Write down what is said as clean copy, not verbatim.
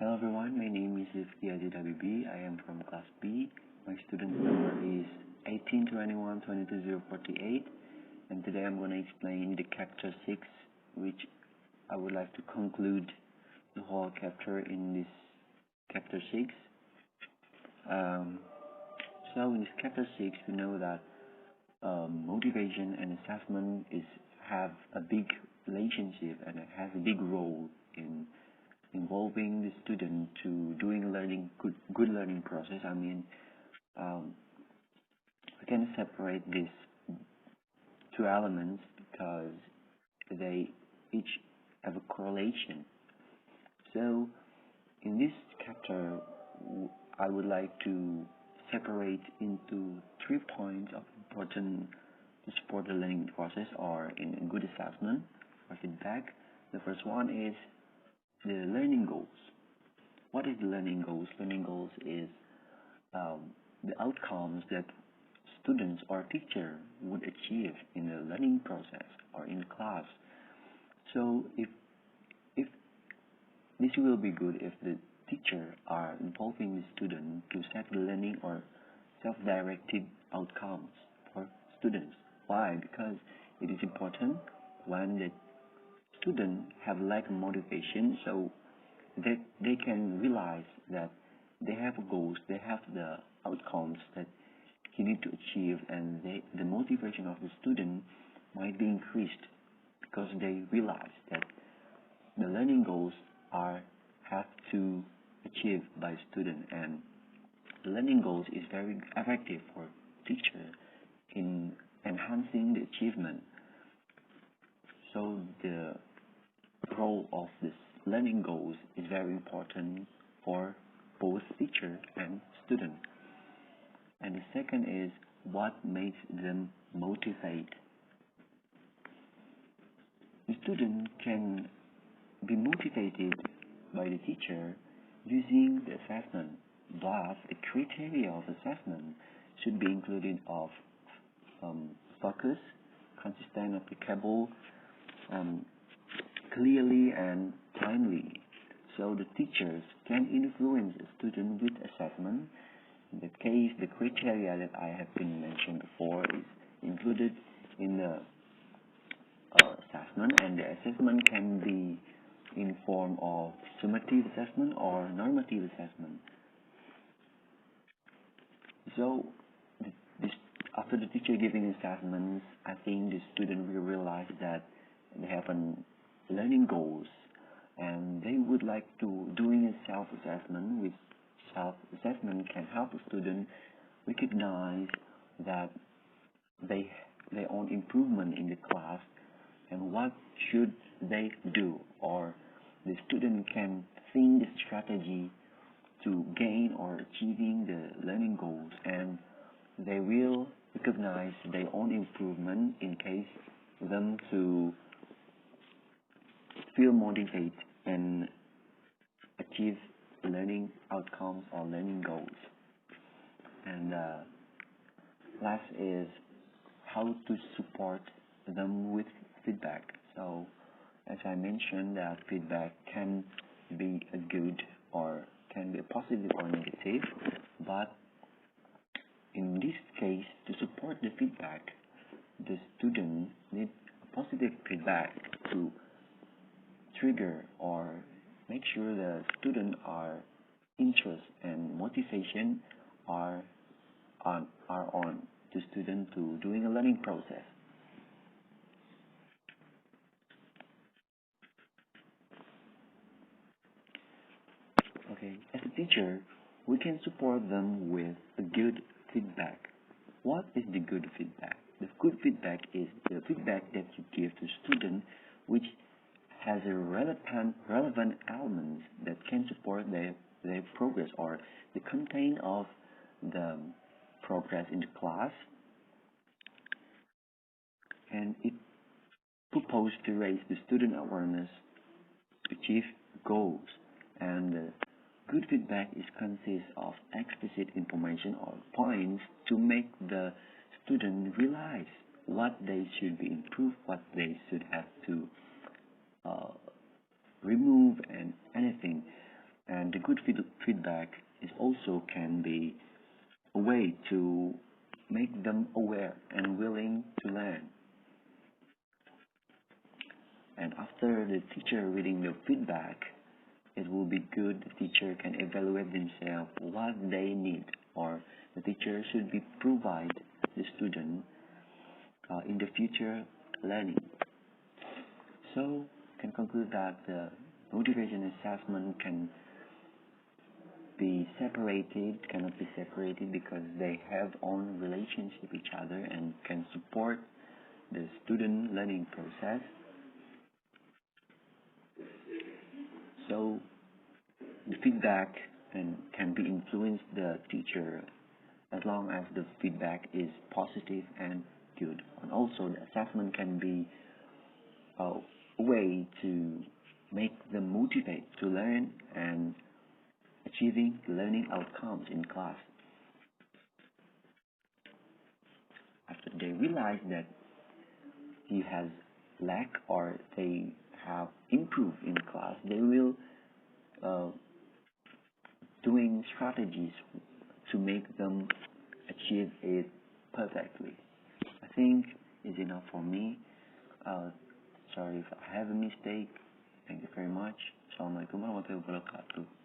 Hello everyone, my name is Rifqy Yazeed Habibi. I am from class B. My student number is 1821222048, and today I'm going to explain the chapter 6, which I would like to conclude the whole chapter in this chapter 6. Um, so in this chapter 6, we know that motivation and assessment have a big relationship and it has a big role in involving the student to doing learning good learning process. Um, we can separate these two elements because they each have a correlation. So in this chapter, I would like to separate into 3 points of important to support the learning process or in a good assessment or feedback. The first one is the learning goals. What is the learning goals? Learning goals is the outcomes that students or teacher would achieve in the learning process or in class. So if this will be good if the teacher are involving the student to set the learning or self-directed outcomes for students. Why? Because it is important when the student have lack motivation, so that they can realize that they have goals, they have the outcomes that he need to achieve, and the motivation of the student might be increased because they realize that the learning goals have to achieve by student, and learning goals is very effective for teacher in enhancing the achievement. So the role of this learning goals is very important for both teacher and student. And the second is what makes them motivate. The student can be motivated by the teacher using the assessment, but the criteria of assessment should be included of focus, consistent, applicable, clearly and timely. So the teachers can influence the student with assessment. In that case, the criteria that I have been mentioned before is included in the assessment, and the assessment can be in form of summative assessment or normative assessment. So this, after the teacher giving assessments, I think the student will realize that they have learning goals and they would like to doing a self-assessment. With self-assessment can help the student recognize that they their own improvement in the class and what should they do, or the student can think the strategy to gain or achieving the learning goals, and they will recognize their own improvement in case them to feel motivated and achieve learning outcomes or learning goals. And last is how to support them with feedback. So as I mentioned, that feedback can be a good or can be a positive or negative, but in this case, to support the feedback, the student needs positive feedback to trigger or make sure the student are interest and motivation are on the student to doing a learning process. Okay, as a teacher, we can support them with a good feedback. What is the good feedback? The good feedback is the feedback that you give to student which has a relevant elements that can support their progress or the content of the progress in the class, and it proposed to raise the student awareness to achieve goals. And good feedback is consists of explicit information or points to make the student realize what they should be improved, what they should have to uh, remove, and anything. And And the good feedback is also can be a way to make them aware and willing to learn. And after the teacher reading the feedback, it will be good the teacher can evaluate themselves what they need, or the teacher should be provide the student in the future learning. So can conclude that the motivation assessment cannot be separated because they have own relationship each other and can support the student learning process. So the feedback can be influenced the teacher as long as the feedback is positive and good. And also the assessment can be a way to make them motivate to learn and achieving learning outcomes in class. After they realize that he has lack or they have improved in class, they will uh, doing strategies to make them achieve it perfectly. I think is enough for me. Uh, Sorry if I have a mistake. Thank you very much. Assalamualaikum warahmatullahi wabarakatuh.